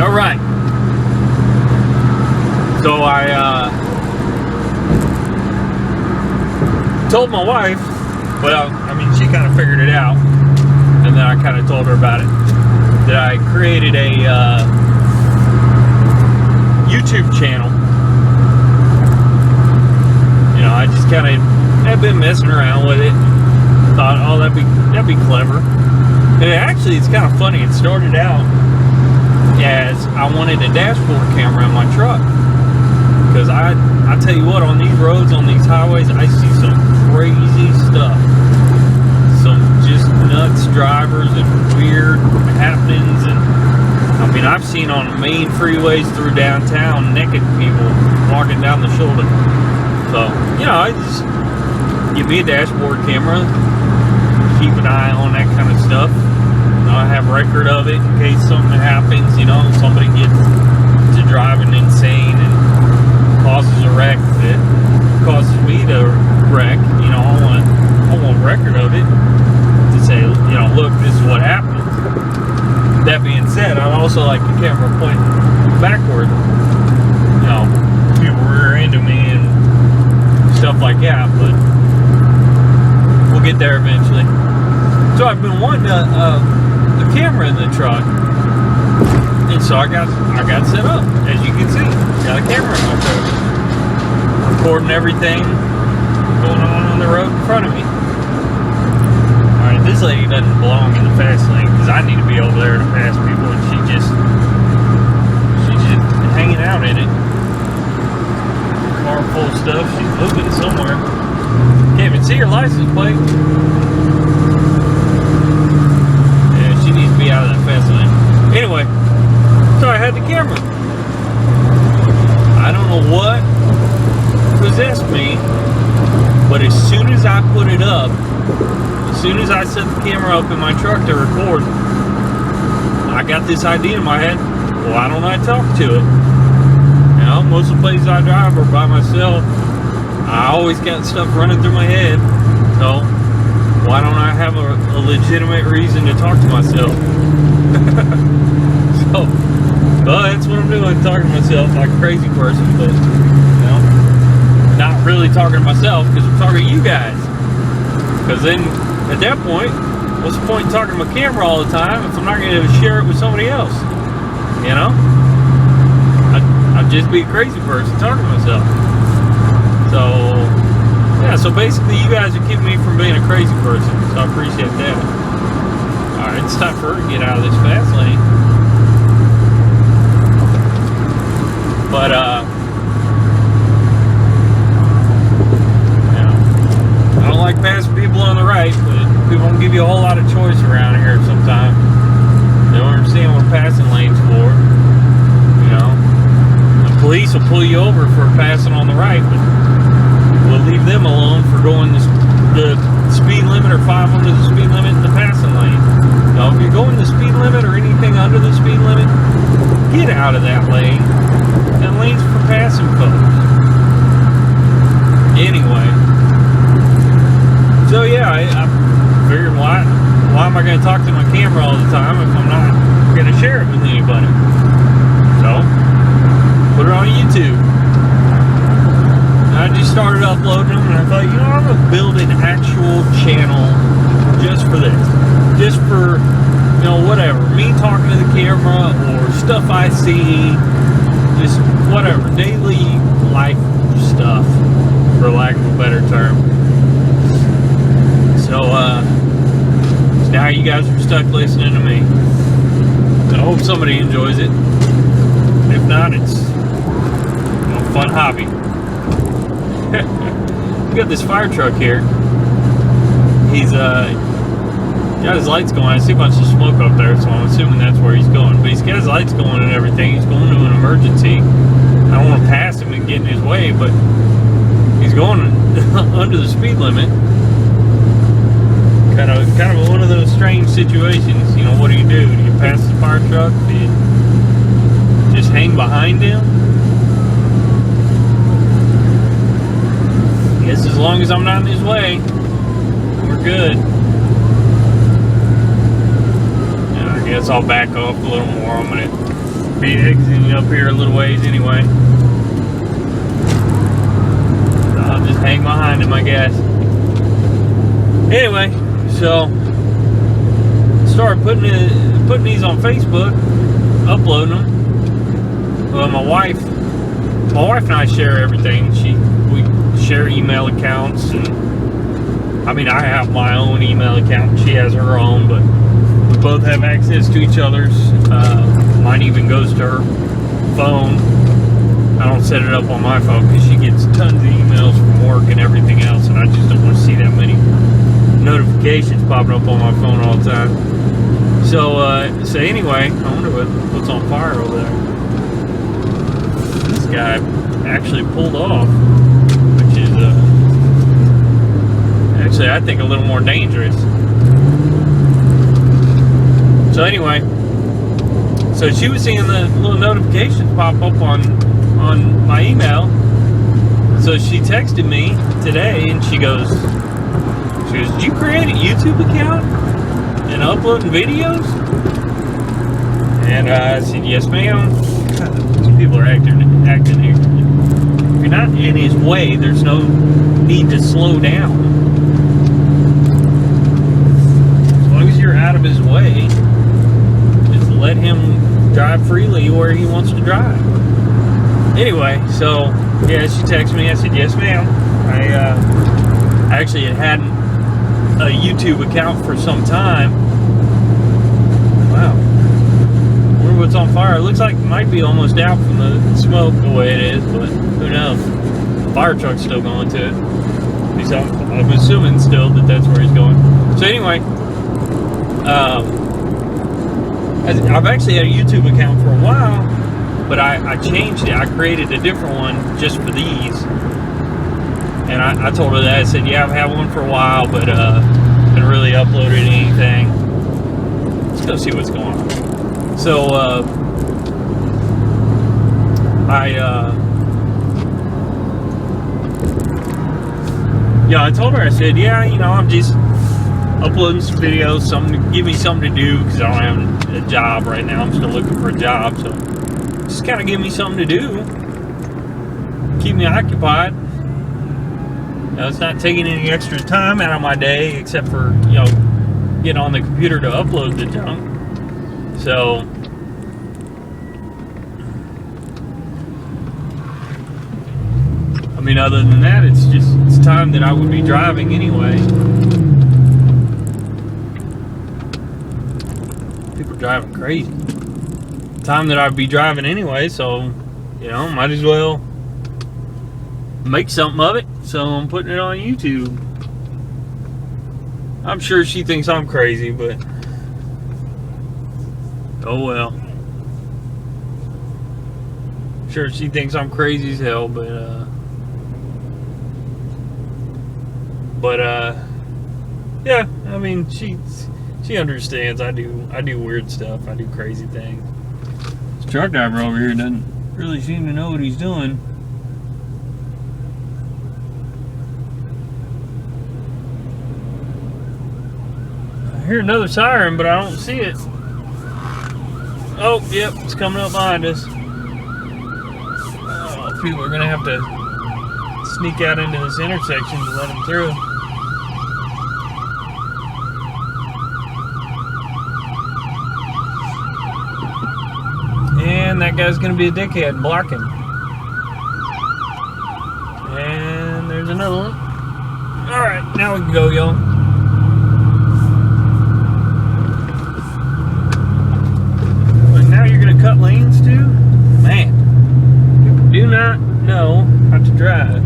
All right. So I told my wife, but I mean, she kind of figured it out, and then I kind of told her about it, that I created a YouTube channel. You know, I just kind of have been messing around with it. Thought, oh, that'd be clever. And actually, it's kind of funny. It started out as I wanted a dashboard camera in my truck, because I tell you what, on these roads, on these highways, I see some crazy stuff. Some just nuts drivers and weird happenings. And I mean, I've seen on main freeways through downtown naked people walking down the shoulder. So, you know, I just give me a dashboard camera, keep an eye on that kind of stuff. You know, I have record of it in case something happens. You know, somebody gets to driving insane and causes a wreck that causes me to wreck. You know, I want record of it to say, you know, look, this is what happened. That being said, I'd also like the camera pointing backward. You know, people rear into me and stuff like that, but we'll get there eventually. So I've been wanting a camera in the truck, and so I got set up. As you can see, got a camera in my truck, recording everything going on the road in front of me. All right, this lady doesn't belong in the fast lane because I need to be over there to pass people, and she's just hanging out in it. Car full of stuff. She's moving somewhere. Can't even see her license plate. Yeah, she needs to be out of that fast lane. Anyway, so I had the camera. I don't know what possessed me, but as soon as I put it up, as soon as I set the camera up in my truck to record, I got this idea in my head. Well, why don't I talk to it? You know, most of the places I drive are by myself. I always got stuff running through my head. So, why don't I have a legitimate reason to talk to myself? So, well, that's what I'm doing, talking to myself like a crazy person, but, you know, not really talking to myself, because I'm talking to you guys. Because then, at that point, what's the point in talking to my camera all the time if I'm not going to share it with somebody else? You know? I'd just be a crazy person talking to myself. So, yeah, so basically you guys are keeping me from being a crazy person, so I appreciate that. Alright, it's time for her to get out of this fast lane. But, you know, I don't like passing people on the right, but people don't give you a whole lot of choice around here sometimes. They don't understand what passing lane's for. You know, the police will pull you over for passing on the right, but we'll leave them alone for going the speed limit or 5 under the speed limit in the passing lane. Now, if you're going the speed limit or anything under the speed limit, get out of that lane. That lane's for passing folks. Anyway, so yeah, I figured why am I going to talk to my camera all the time if I'm not going to share it with anybody? So, put it on YouTube. I just started uploading them, and I thought, you know, I'm going to build an actual channel just for this. Just for, you know, whatever. Me talking to the camera, or stuff I see, just whatever. Daily life stuff, for lack of a better term. So, now you guys are stuck listening to me. I hope somebody enjoys it. If not, it's a fun hobby. We got this fire truck here. He's got his lights going. I see a bunch of smoke up there, so I'm assuming that's where he's going. But he's got his lights going and everything. He's going to an emergency. I don't want to pass him and get in his way, but he's going under the speed limit. Kind of one of those strange situations. You know, what do? Do you pass the fire truck? Do you just hang behind him? I guess as long as I'm not in his way, we're good. And I guess I'll back off a little more. I'm gonna Be exiting up here a little ways anyway. So I'll just hang behind him, I guess. Anyway, so started putting these on Facebook, uploading them. Well, my wife and I share everything. We share email accounts, and I mean, I have my own email account, she has her own, but we both have access to each other's. Mine even goes to her phone. I don't set it up on my phone because she gets tons of emails from work and everything else, and I just don't want to see that many notifications popping up on my phone all the time. So anyway, I wonder what's on fire over there. This guy actually pulled off, which is actually, I think, a little more dangerous. So anyway, so she was seeing the little notifications pop up on my email. So she texted me today, and she goes, "Did you create a YouTube account and uploading videos?" And I said, "Yes, ma'am." These people are acting ignorant. If you're not in his way, there's no need to slow down. As long as you're out of his way, just let him drive freely where he wants to drive. Anyway, so yeah, she texted me. I said, "Yes, ma'am." I actually had a YouTube account for some time. Wow. I wonder what's on fire. It looks like it might be almost out from the smoke the way it is, but who knows? Fire truck's still going to it. At least I'm assuming still that that's where he's going. So anyway, I've actually had a YouTube account for a while, but I changed it. I created a different one just for these. And I told her that. I said, "Yeah, I've had one for a while, but haven't really uploaded anything." Let's go see what's going on. So I told her, I said, "Yeah, I'm just uploading some videos, give me something to do, because I don't have a job right now. I'm still looking for a job, so just kind of give me something to do, keep me occupied. It's not taking any extra time out of my day, except for getting on the computer to upload the junk." So I mean, other than that, it's time that I would be driving anyway. People are driving crazy. Time that I'd be driving anyway, so might as well make something of it. So I'm putting it on YouTube. I'm sure she thinks I'm crazy, but oh well. Sure, she thinks I'm crazy as hell, but yeah, I mean, she understands. I do weird stuff. I do crazy things. This truck driver over here doesn't really seem to know what he's doing. I hear another siren, but I don't see it. Oh, yep, it's coming up behind us. Oh, people are gonna have to sneak out into this intersection to let him through. And that guy's gonna be a dickhead, blocking. And there's another one. Alright, now we can go, y'all. But now you're gonna cut lanes too? Man, people do not know how to drive.